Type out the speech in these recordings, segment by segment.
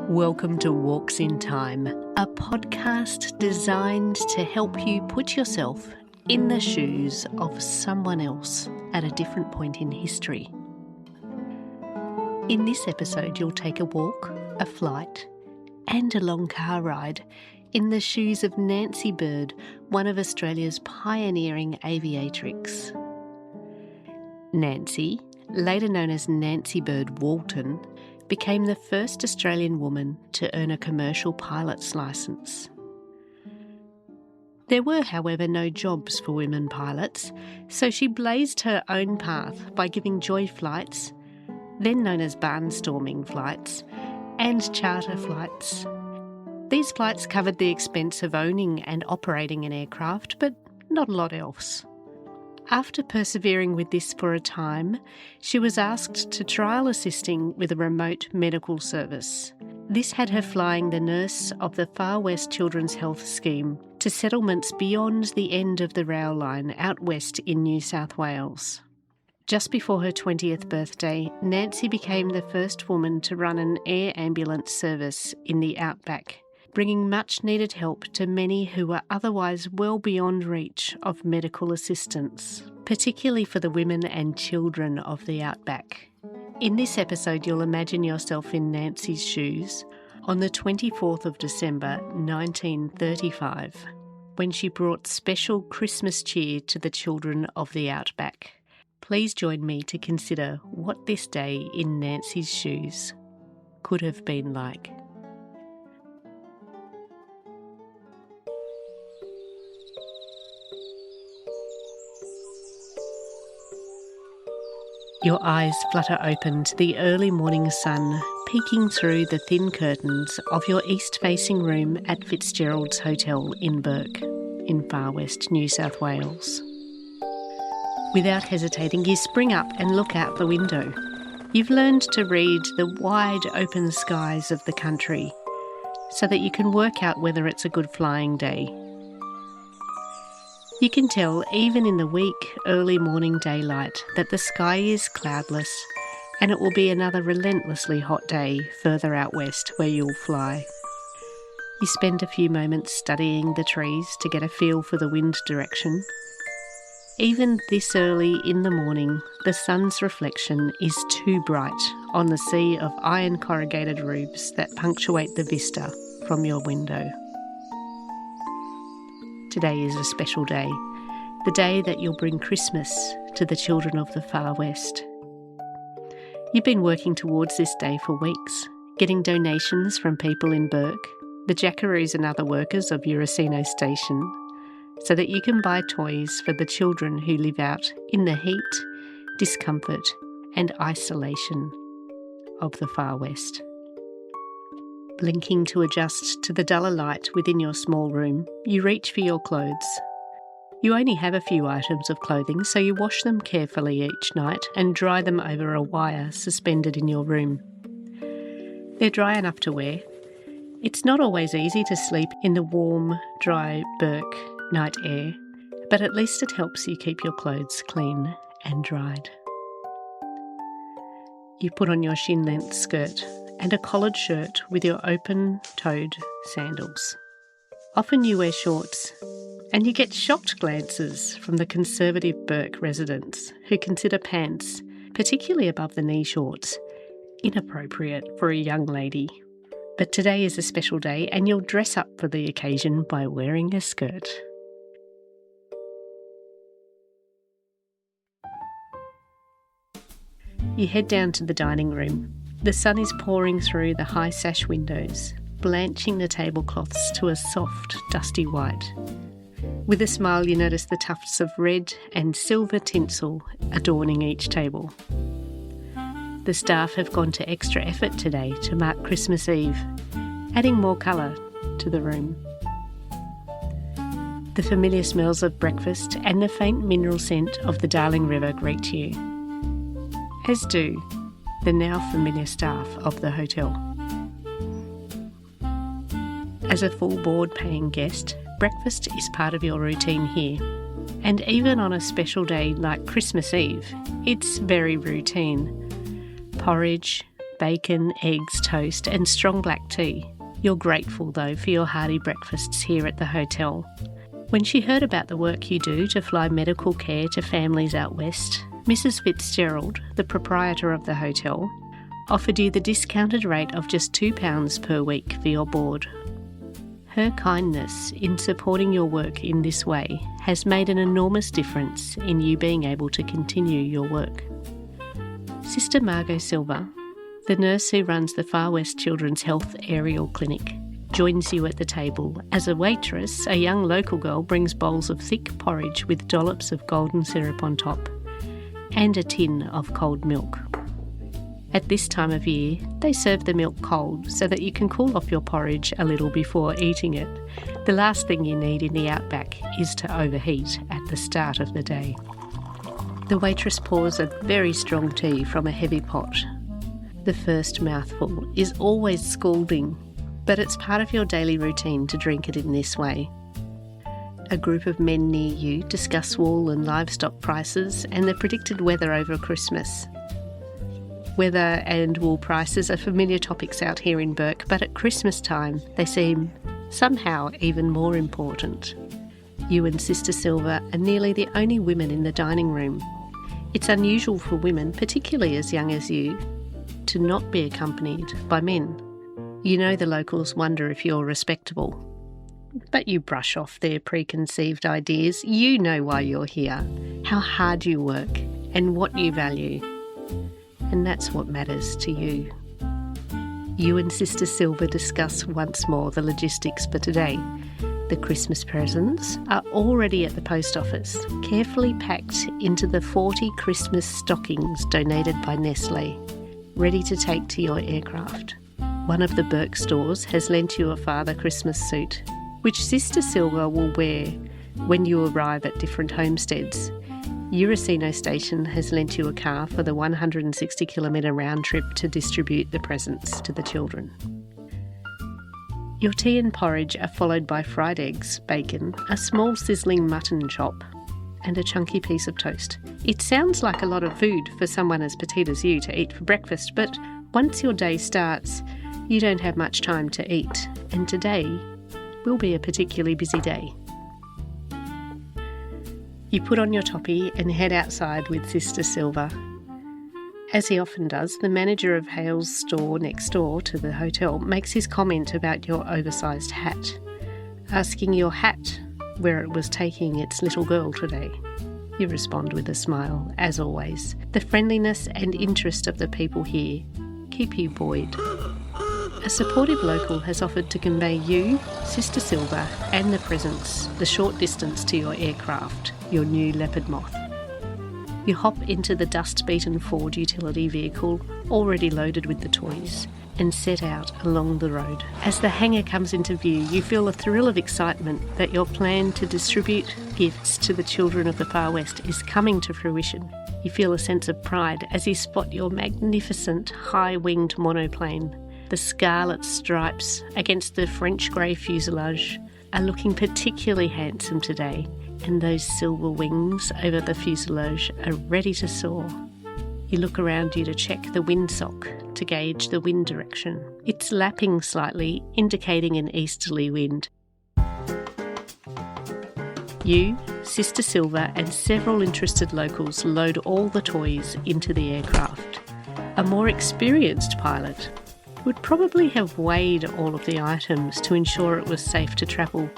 Welcome to Walks in Time, a podcast designed to help you put yourself in the shoes of someone else at a different point in history. In this episode, you'll take a walk, a flight, and a long car ride in the shoes of Nancy Bird, one of Australia's pioneering aviatrix. Nancy, later known as Nancy Bird Walton, became the first Australian woman to earn a commercial pilot's licence. There were, however, no jobs for women pilots, so she blazed her own path by giving joy flights, then known as barnstorming flights, and charter flights. These flights covered the expense of owning and operating an aircraft, but not a lot else. After persevering with this for a time, she was asked to trial assisting with a remote medical service. This had her flying the nurse of the Far West Children's Health Scheme to settlements beyond the end of the rail line out west in New South Wales. Just before her 20th birthday, Nancy became the first woman to run an air ambulance service in the outback, bringing much-needed help to many who were otherwise well beyond reach of medical assistance, particularly for the women and children of the outback. In this episode, you'll imagine yourself in Nancy's shoes on the 24th of December 1935, when she brought special Christmas cheer to the children of the outback. Please join me to consider what this day in Nancy's shoes could have been like. Your eyes flutter open to the early morning sun peeking through the thin curtains of your east-facing room at Fitzgerald's Hotel in Bourke, in Far West New South Wales. Without hesitating, you spring up and look out the window. You've learned to read the wide open skies of the country so that you can work out whether it's a good flying day. You can tell, even in the weak, early morning daylight, that the sky is cloudless and it will be another relentlessly hot day further out west where you'll fly. You spend a few moments studying the trees to get a feel for the wind direction. Even this early in the morning, the sun's reflection is too bright on the sea of iron corrugated roofs that punctuate the vista from your window. Today is a special day, the day that you'll bring Christmas to the children of the Far West. You've been working towards this day for weeks, getting donations from people in Bourke, the jackaroos and other workers of Uracino Station, so that you can buy toys for the children who live out in the heat, discomfort and isolation of the Far West. Blinking to adjust to the duller light within your small room, you reach for your clothes. You only have a few items of clothing, so you wash them carefully each night and dry them over a wire suspended in your room. They're dry enough to wear. It's not always easy to sleep in the warm, dry Bourke night air, but at least it helps you keep your clothes clean and dried. You put on your shin-length skirt and a collared shirt with your open-toed sandals. Often you wear shorts, and you get shocked glances from the conservative Bourke residents who consider pants, particularly above the knee shorts, inappropriate for a young lady. But today is a special day and you'll dress up for the occasion by wearing a skirt. You head down to the dining room. The sun is pouring through the high sash windows, blanching the tablecloths to a soft, dusty white. With a smile, you notice the tufts of red and silver tinsel adorning each table. The staff have gone to extra effort today to mark Christmas Eve, adding more colour to the room. The familiar smells of breakfast and the faint mineral scent of the Darling River greet you, as do the now familiar staff of the hotel. As a full board paying guest, breakfast is part of your routine here. And even on a special day like Christmas Eve, it's very routine. Porridge, bacon, eggs, toast and strong black tea. You're grateful, though, for your hearty breakfasts here at the hotel. When she heard about the work you do to fly medical care to families out west, Mrs. Fitzgerald, the proprietor of the hotel, offered you the discounted rate of just £2 per week for your board. Her kindness in supporting your work in this way has made an enormous difference in you being able to continue your work. Sister Margot Silver, the nurse who runs the Far West Children's Health Aerial Clinic, joins you at the table. As a waitress, a young local girl brings bowls of thick porridge with dollops of golden syrup on top and a tin of cold milk. At this time of year, they serve the milk cold so that you can cool off your porridge a little before eating it. The last thing you need in the outback is to overheat at the start of the day. The waitress pours a very strong tea from a heavy pot. The first mouthful is always scalding, but it's part of your daily routine to drink it in this way. A group of men near you discuss wool and livestock prices and the predicted weather over Christmas. Weather and wool prices are familiar topics out here in Bourke, but at Christmas time they seem somehow even more important. You and Sister Silver are nearly the only women in the dining room. It's unusual for women, particularly as young as you, to not be accompanied by men. You know the locals wonder if you're respectable, but you brush off their preconceived ideas. You know why you're here, how hard you work, and what you value. And that's what matters to you. You and Sister Silver discuss once more the logistics for today. The Christmas presents are already at the post office, carefully packed into the 40 Christmas stockings donated by Nestle, ready to take to your aircraft. One of the Bourke stores has lent you a Father Christmas suit, which Sister Silver will wear when you arrive at different homesteads. Uracino Station has lent you a car for the 160-kilometre round trip to distribute the presents to the children. Your tea and porridge are followed by fried eggs, bacon, a small sizzling mutton chop, and a chunky piece of toast. It sounds like a lot of food for someone as petite as you to eat for breakfast, but once your day starts, you don't have much time to eat, and today will be a particularly busy day. You put on your toppy and head outside with Sister Silver. As he often does, the manager of Hale's store next door to the hotel makes his comment about your oversized hat, asking your hat where it was taking its little girl today. You respond with a smile, as always. The friendliness and interest of the people here keep you buoyed. A supportive local has offered to convey you, Sister Silver, and the presents the short distance to your aircraft, your new Leopard Moth. You hop into the dust-beaten Ford utility vehicle, already loaded with the toys, and set out along the road. As the hangar comes into view, you feel a thrill of excitement that your plan to distribute gifts to the children of the Far West is coming to fruition. You feel a sense of pride as you spot your magnificent high-winged monoplane. The scarlet stripes against the French grey fuselage are looking particularly handsome today, and those silver wings over the fuselage are ready to soar. You look around you to check the windsock to gauge the wind direction. It's lapping slightly, indicating an easterly wind. You, Sister Silver, and several interested locals load all the toys into the aircraft. A more experienced pilot would probably have weighed all of the items to ensure it was safe to travel,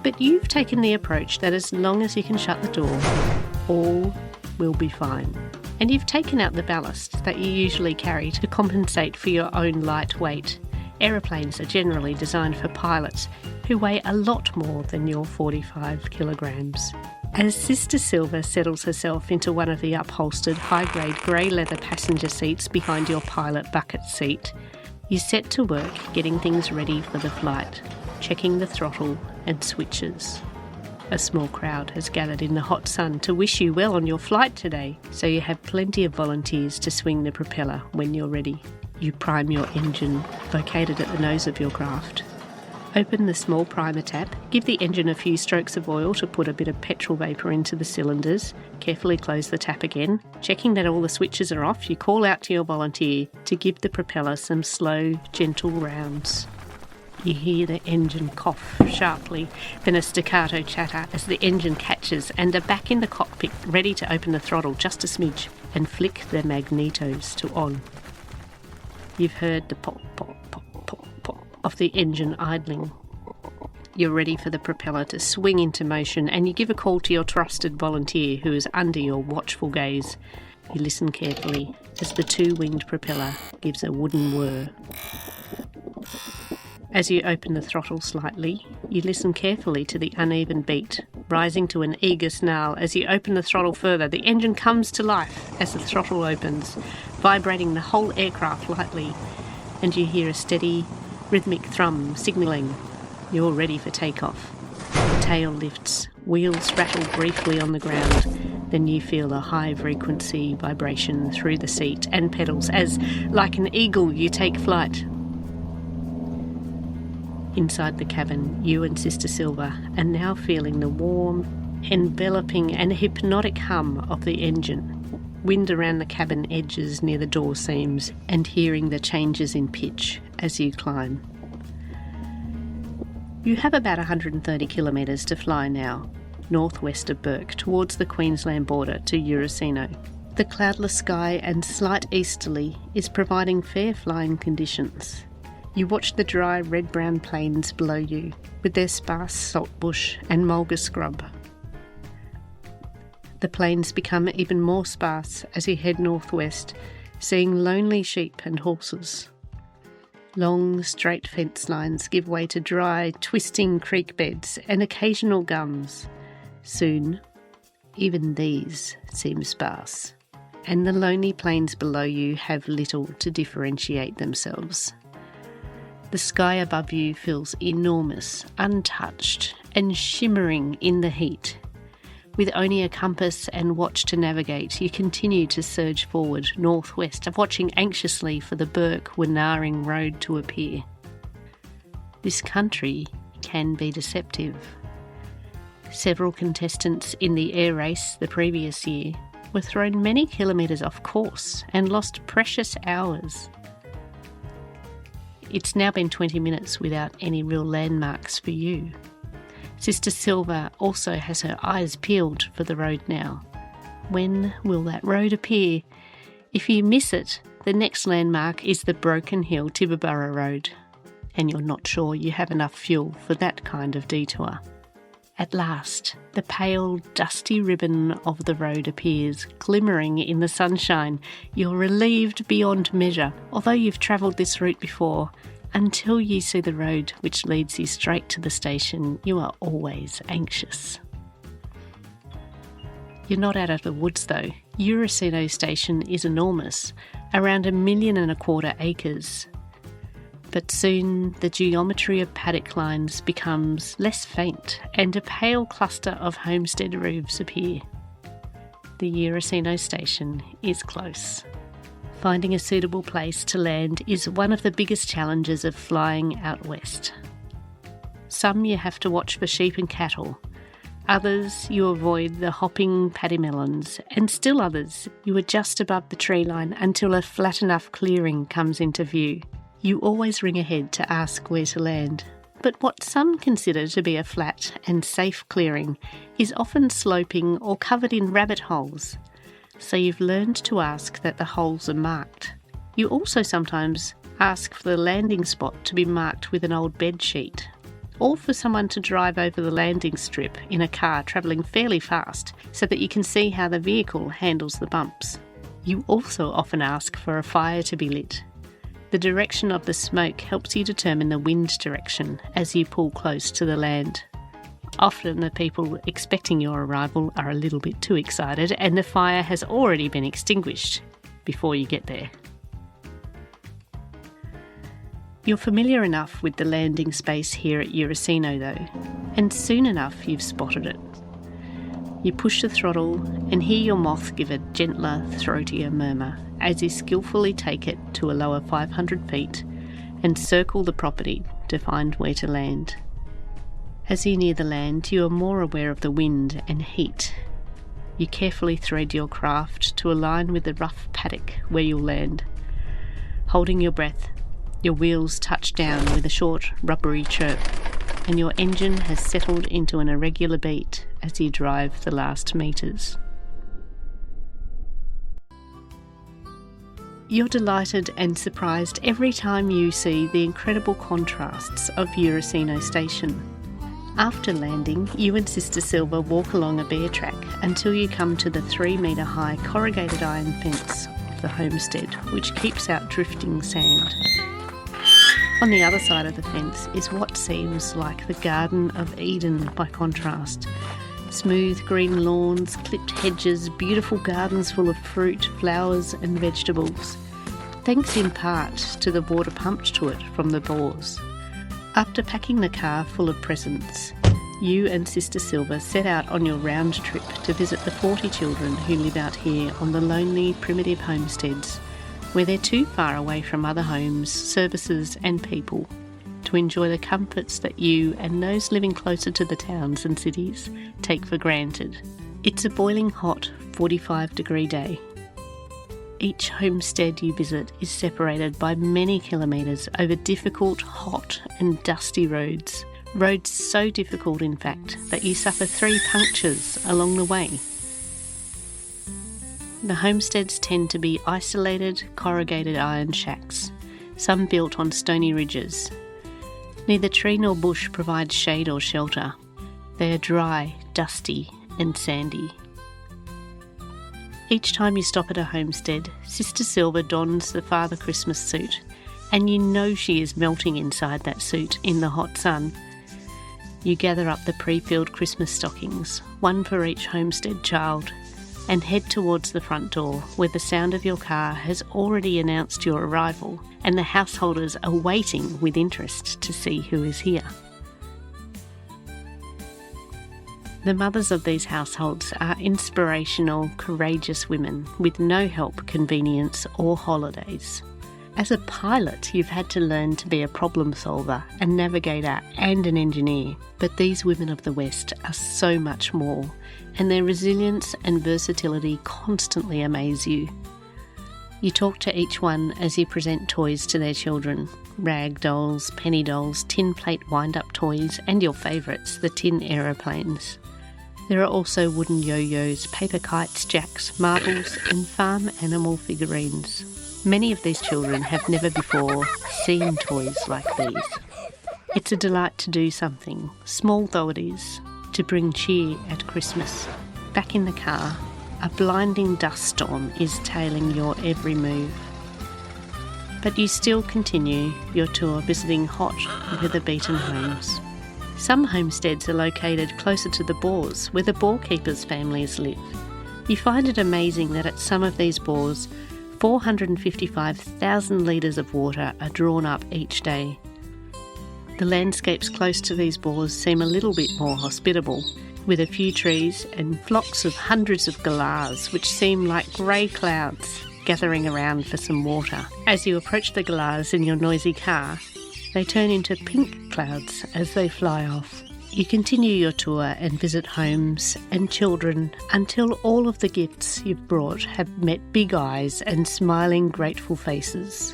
but you've taken the approach that as long as you can shut the door, all will be fine. And you've taken out the ballast that you usually carry to compensate for your own light weight. Aeroplanes are generally designed for pilots who weigh a lot more than your 45 kilograms. As Sister Silver settles herself into one of the upholstered high-grade grey leather passenger seats behind your pilot bucket seat, you set to work getting things ready for the flight, checking the throttle and switches. A small crowd has gathered in the hot sun to wish you well on your flight today, so you have plenty of volunteers to swing the propeller when you're ready. You prime your engine, located at the nose of your craft. Open the small primer tap, give the engine a few strokes of oil to put a bit of petrol vapour into the cylinders, carefully close the tap again. Checking that all the switches are off, you call out to your volunteer to give the propeller some slow, gentle rounds. You hear the engine cough sharply, then a staccato chatter as the engine catches and are back in the cockpit, ready to open the throttle just a smidge and flick the magnetos to on. You've heard the pop, pop, pop, pop, pop of the engine idling. You're ready for the propeller to swing into motion, and you give a call to your trusted volunteer who is under your watchful gaze. You listen carefully as the two-winged propeller gives a wooden whir. As you open the throttle slightly, you listen carefully to the uneven beat, rising to an eager snarl. As you open the throttle further, the engine comes to life as the throttle opens, vibrating the whole aircraft lightly, and you hear a steady, rhythmic thrum signalling you're ready for takeoff. The tail lifts, wheels rattle briefly on the ground, then you feel a high-frequency vibration through the seat and pedals as, like an eagle, you take flight. Inside the cabin, you and Sister Silver are now feeling the warm, enveloping and hypnotic hum of the engine, wind around the cabin edges near the door seams, and hearing the changes in pitch as you climb. You have about 130 kilometres to fly now, northwest of Bourke, towards the Queensland border to Eurocino. The cloudless sky and slight easterly is providing fair flying conditions. You watch the dry red-brown plains below you, with their sparse saltbush and mulga scrub. The plains become even more sparse as you head northwest, seeing lonely sheep and horses. Long, straight fence lines give way to dry, twisting creek beds and occasional gums. Soon, even these seem sparse, and the lonely plains below you have little to differentiate themselves. The sky above you feels enormous, untouched, and shimmering in the heat. With only a compass and watch to navigate, you continue to surge forward northwest, watching anxiously for the Bourke-Wenaring road to appear. This country can be deceptive. Several contestants in the Eyre race the previous year were thrown many kilometres off course and lost precious hours. It's now been 20 minutes without any real landmarks for you. Sister Silver also has her eyes peeled for the road now. When will that road appear? If you miss it, the next landmark is the Broken Hill Tibooburra Road, and you're not sure you have enough fuel for that kind of detour. At last, the pale, dusty ribbon of the road appears, glimmering in the sunshine. You're relieved beyond measure, although you've travelled this route before. Until you see the road which leads you straight to the station, you are always anxious. You're not out of the woods though. Eurocino station is enormous, around 1.25 million acres. But soon the geometry of paddock lines becomes less faint and a pale cluster of homestead roofs appear. The Eurocino station is close. Finding a suitable place to land is one of the biggest challenges of flying out west. Some you have to watch for sheep and cattle, others you avoid the hopping paddy melons, and still others you are just above the tree line until a flat enough clearing comes into view. You always ring ahead to ask where to land, but what some consider to be a flat and safe clearing is often sloping or covered in rabbit holes. So you've learned to ask that the holes are marked. You also sometimes ask for the landing spot to be marked with an old bed sheet, or for someone to drive over the landing strip in a car travelling fairly fast so that you can see how the vehicle handles the bumps. You also often ask for a fire to be lit. The direction of the smoke helps you determine the wind direction as you pull close to the land. Often the people expecting your arrival are a little bit too excited and the fire has already been extinguished before you get there. You're familiar enough with the landing space here at Eurocino though, and soon enough you've spotted it. You push the throttle and hear your Moth give a gentler, throatier murmur as you skillfully take it to a lower 500 feet and circle the property to find where to land. As you near the land, you are more aware of the wind and heat. You carefully thread your craft to align with the rough paddock where you'll land. Holding your breath, your wheels touch down with a short, rubbery chirp, and your engine has settled into an irregular beat as you drive the last metres. You're delighted and surprised every time you see the incredible contrasts of Eurocino Station. After landing, you and Sister Silver walk along a bare track until you come to the 3-metre high corrugated iron fence of the homestead, which keeps out drifting sand. On the other side of the fence is what seems like the Garden of Eden by contrast. Smooth green lawns, clipped hedges, beautiful gardens full of fruit, flowers and vegetables, thanks in part to the water pumped to it from the bores. After packing the car full of presents, you and Sister Silver set out on your round trip to visit the 40 children who live out here on the lonely, primitive homesteads, where they're too far away from other homes, services and people to enjoy the comforts that you and those living closer to the towns and cities take for granted. It's a boiling hot 45-degree day. Each homestead you visit is separated by many kilometres over difficult, hot and dusty roads. Roads so difficult, in fact, that you suffer 3 punctures along the way. The homesteads tend to be isolated, corrugated iron shacks, some built on stony ridges. Neither tree nor bush provides shade or shelter. They are dry, dusty and sandy. Each time you stop at a homestead, Sister Silver dons the Father Christmas suit, and you know she is melting inside that suit in the hot sun. You gather up the pre-filled Christmas stockings, one for each homestead child, and head towards the front door, where the sound of your car has already announced your arrival, and the householders are waiting with interest to see who is here. The mothers of these households are inspirational, courageous women with no help, convenience or holidays. As a pilot, you've had to learn to be a problem solver, a navigator and an engineer, but these women of the West are so much more, and their resilience and versatility constantly amaze you. You talk to each one as you present toys to their children: rag dolls, penny dolls, tin plate wind-up toys, and your favourites, the tin aeroplanes. There are also wooden yo-yos, paper kites, jacks, marbles and farm animal figurines. Many of these children have never before seen toys like these. It's a delight to do something, small though it is, to bring cheer at Christmas. Back in the car, a blinding dust storm is tailing your every move. But you still continue your tour visiting hot, weather-beaten homes. Some homesteads are located closer to the bores, where the boar keepers' families live. You find it amazing that at some of these bores, 455,000 litres of water are drawn up each day. The landscapes close to these bores seem a little bit more hospitable, with a few trees and flocks of hundreds of galahs, which seem like grey clouds gathering around for some water. As you approach the galahs in your noisy car, they turn into pink clouds as they fly off. You continue your tour and visit homes and children until all of the gifts you've brought have met big eyes and smiling, grateful faces.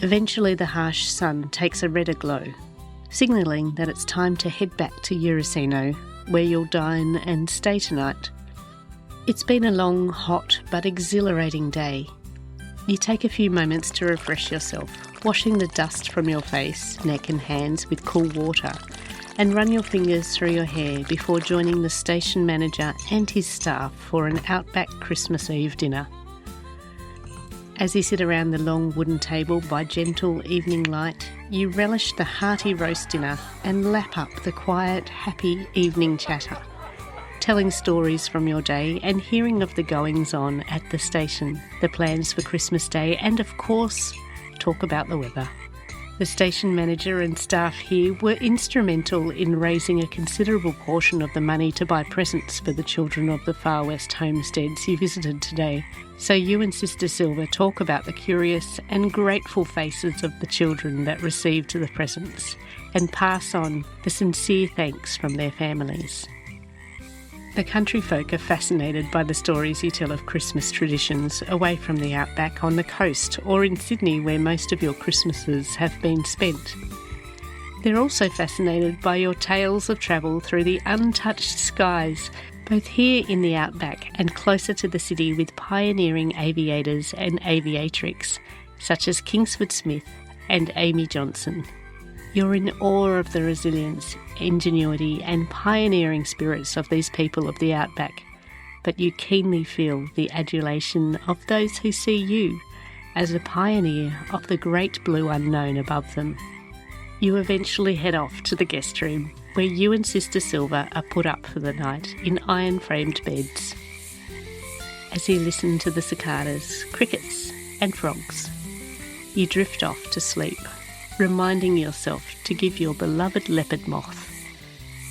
Eventually the harsh sun takes a redder glow, signalling that it's time to head back to Eurocino, where you'll dine and stay tonight. It's been a long, hot but exhilarating day. You take a few moments to refresh yourself, washing the dust from your face, neck and hands with cool water, and run your fingers through your hair before joining the station manager and his staff for an outback Christmas Eve dinner. As you sit around the long wooden table by gentle evening light, you relish the hearty roast dinner and lap up the quiet, happy evening chatter, telling stories from your day and hearing of the goings-on at the station, the plans for Christmas Day, and of course, talk about the weather. The station manager and staff here were instrumental in raising a considerable portion of the money to buy presents for the children of the Far West homesteads you visited today. So you and Sister Silver talk about the curious and grateful faces of the children that received the presents and pass on the sincere thanks from their families. The country folk are fascinated by the stories you tell of Christmas traditions away from the outback on the coast or in Sydney, where most of your Christmases have been spent. They're also fascinated by your tales of travel through the untouched skies, both here in the outback and closer to the city, with pioneering aviators and aviatrix such as Kingsford Smith and Amy Johnson. You're in awe of the resilience, ingenuity and pioneering spirits of these people of the outback, but you keenly feel the adulation of those who see you as a pioneer of the great blue unknown above them. You eventually head off to the guest room, where you and Sister Silver are put up for the night in iron-framed beds. As you listen to the cicadas, crickets and frogs, you drift off to sleep, reminding yourself to give your beloved leopard moth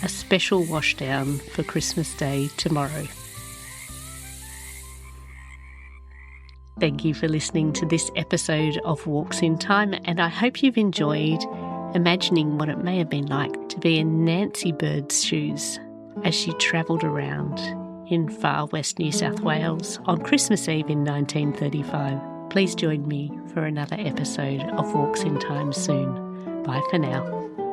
a special washdown for Christmas Day tomorrow. Thank you for listening to this episode of Walks in Time, and I hope you've enjoyed imagining what it may have been like to be in Nancy Bird's shoes as she travelled around in far west New South Wales on Christmas Eve in 1935. Please join me for another episode of Walks in Time soon. Bye for now.